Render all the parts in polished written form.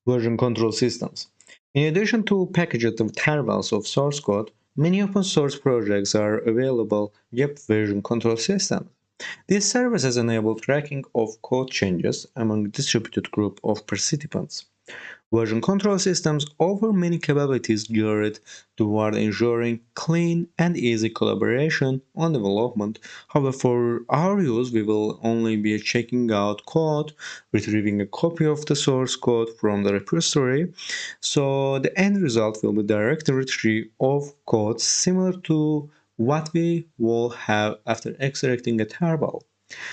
Version control systems. In addition to packaged terabytes of source code, many open source projects are available via version control systems. These services enable tracking of code changes among a distributed group of participants. Version control systems offer many capabilities geared toward ensuring clean and easy collaboration on development. However, for our use, we will only be checking out code, retrieving a copy of the source code from the repository, so the end result will be direct retrieval of code similar to what we will have after extracting a tarball.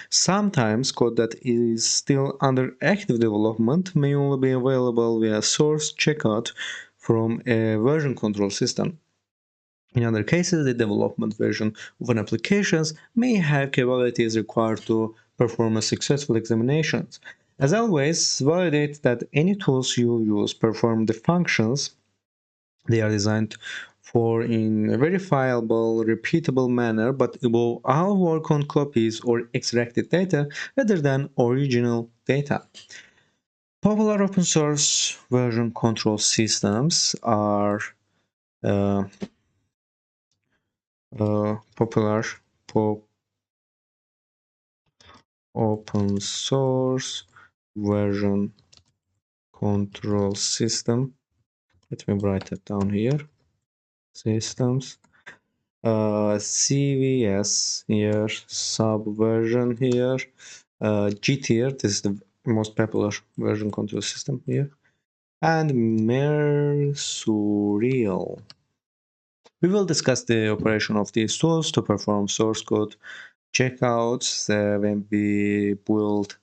Sometimes code that is still under active development may only be available via source checkout from a version control system. In other cases, the development version of an application may have capabilities required to perform a successful examinations. As always, validate that any tools you use perform the functions they are designed for in a verifiable, repeatable manner, but above all work on copies or extracted data rather than original data. Popular open source version control systems are uh, popular open source version control system. Let me write it down here. Systems. CVS here, subversion here, GTR, this is the most popular version control system here, and Mercurial. We will discuss the operation of these tools to perform source code checkouts when we build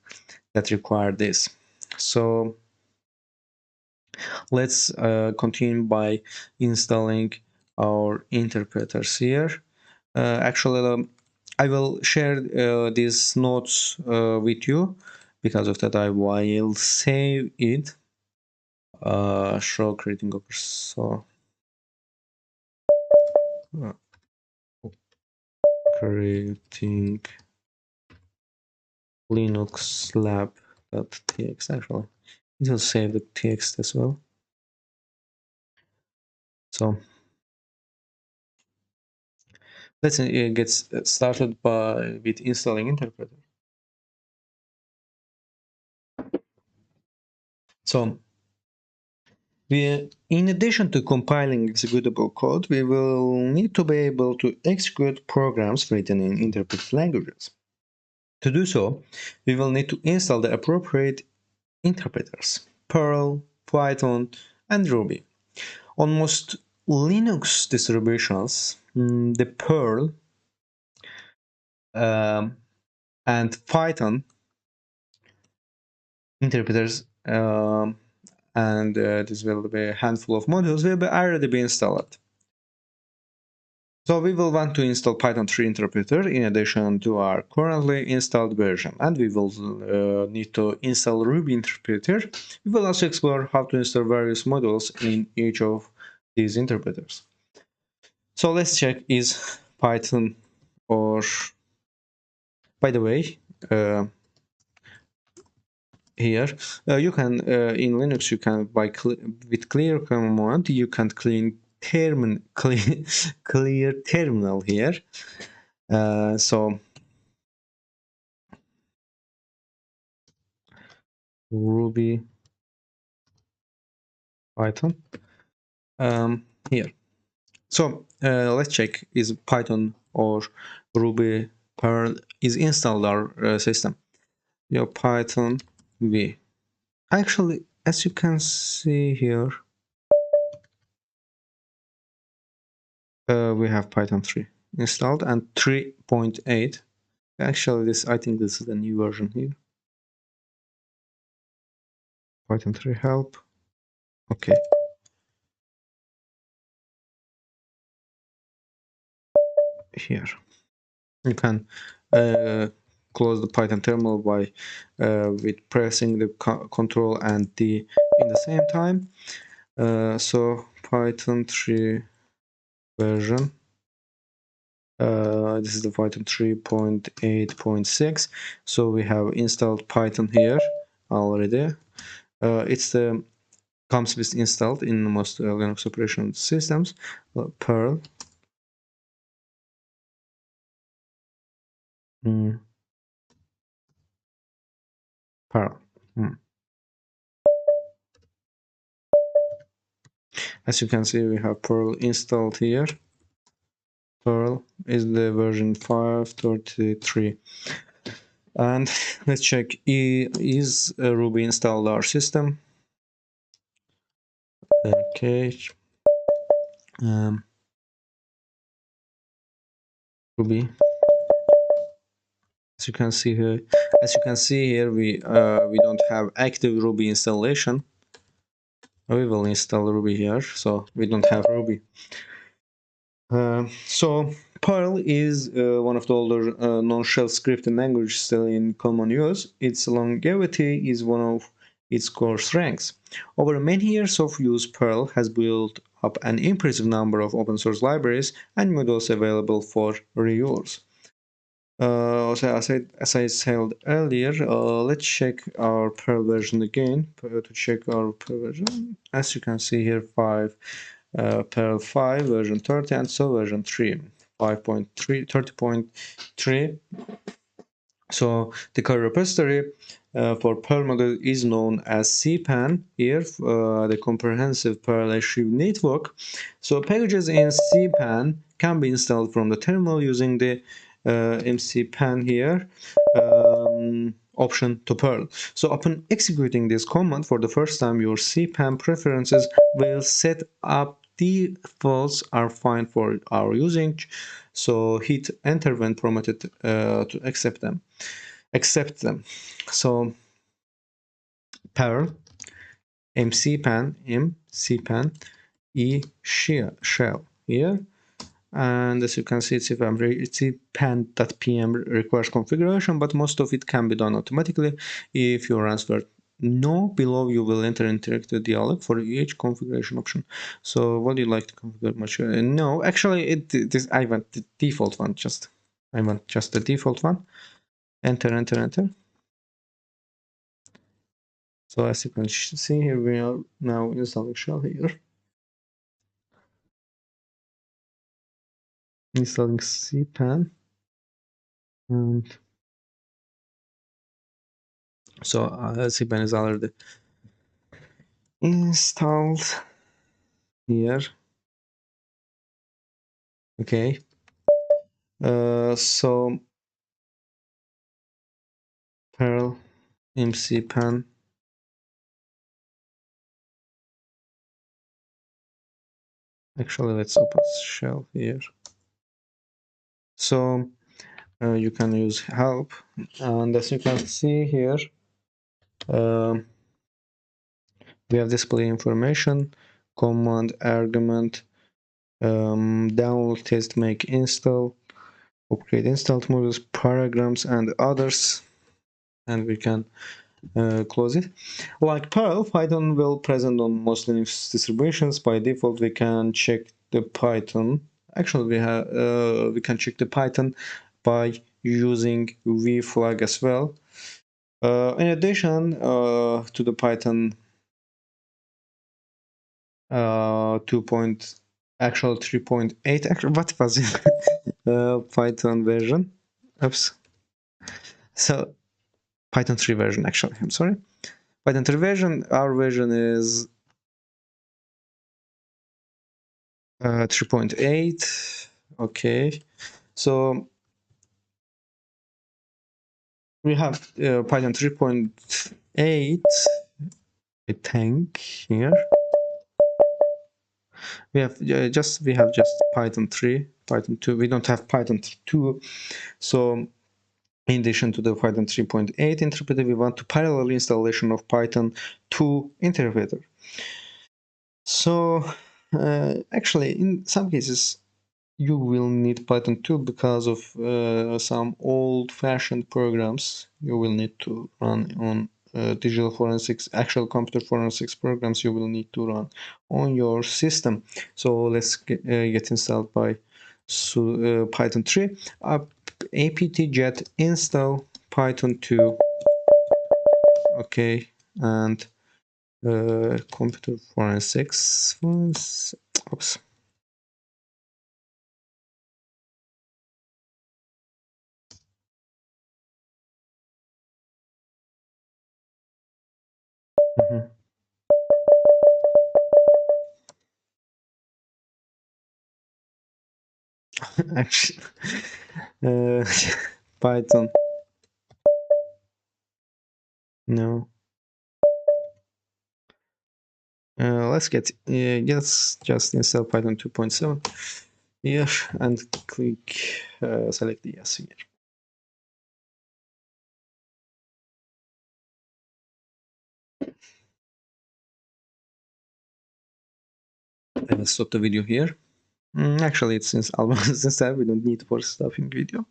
that require this. So let's continue by installing our interpreters here. Actually, I will share these notes with you. Because of that, I will save it. Show creating so creating Linux lab.txt. Actually, it will save the text as well. So let's get started with installing interpreter. So in addition to compiling executable code, we will need to be able to execute programs written in interpreted languages. To do so, we will need to install the appropriate interpreters: Perl, Python, and Ruby. On most Linux distributions, the Perl and Python interpreters and this will be a handful of modules will already be installed. So we will want to install Python 3 interpreter in addition to our currently installed version, and we will need to install Ruby interpreter. We will also explore how to install various modules in each of these interpreters. So let's check is Python or, by the way, here you can in Linux you can with clear command you can clear terminal here. So Ruby Python here. So let's check is Python or Ruby Perl is installed our system. Your Python V. Actually, as you can see here, we have Python 3 installed and 3.8. Actually, I think this is the new version here. Python 3 help. Okay. Here you can close the Python terminal by with pressing the Control and D in the same time. So Python 3 version. This is the Python 3.8.6. So we have installed Python here already. It's the comes with installed in most Linux operating systems. Perl. Perl. As you can see, we have Perl installed here. Perl is the version 5.33. And let's check, is Ruby installed our system? Okay. Ruby. As you can see here, we don't have active Ruby installation. We will install Ruby here, so we don't have Ruby. So Perl is one of the older non-shell scripting languages still in common use. Its longevity is one of its core strengths. Over many years of use, Perl has built up an impressive number of open source libraries and modules available for reuse. So as I said earlier, let's check our Perl version again. To check our Perl version, as you can see here, Perl 5 version 30 and so version 3 5.3 30.3. So the core repository for Perl module is known as CPAN here, the Comprehensive Perl Archive Network. So packages in CPAN can be installed from the terminal using the mcpan here option to Perl. So upon executing this command for the first time, your CPAN preferences will set up defaults are fine for our using. So hit enter when prompted to accept them. So Perl mcpan shell here, and as you can see, cpan.pm requires configuration, but most of it can be done automatically. If you answer no below, you will enter interactive dialog for each configuration option. So what do you like to configure much? No, actually I want the default one. I want just the default one. Enter. So as you can see here, we are now installing shell here. Installing cpan. And so cpan is already installed here. Okay. So Perl mcpan. Actually, let's open shell here. So you can use help, and as you can see here, we have display information, command, argument, download, test, make, install, upgrade installed modules, paragrams, and others, and we can close it. Like Perl, Python will present on most Linux distributions. By default, we can check the Python. Actually, we can check the Python by using vflag as well. In addition to the Python 3.8, actually, what was it? Python version. Oops. So Python 3 version, actually, I'm sorry. Python 3 version, our version is 3.8. Okay, so we have Python 3.8, I think here. We have just Python 3, Python 2. We don't have Python 2. So in addition to the Python 3.8 interpreter, we want to parallel installation of Python 2 interpreter. So actually, in some cases, you will need Python 2 because of some old-fashioned programs you will need to run on digital forensics, actual computer forensics programs you will need to run on your system. So let's get installed by Python 3. apt-get install Python 2. Okay, and Computer forensics was, oops. Mhm. Actually, uh, Python. No. Let's just install Python 2.7 here and click select the yes here. Stop the video here. Actually, it's since almost installed, we don't need for stopping video.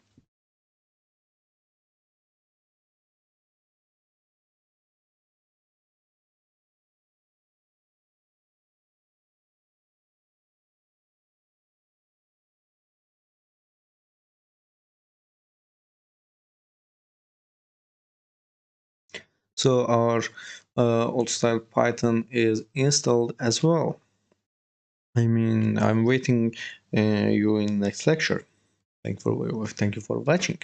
So our old style Python is installed as well. I mean, I'm waiting you in next lecture. Thank you for watching.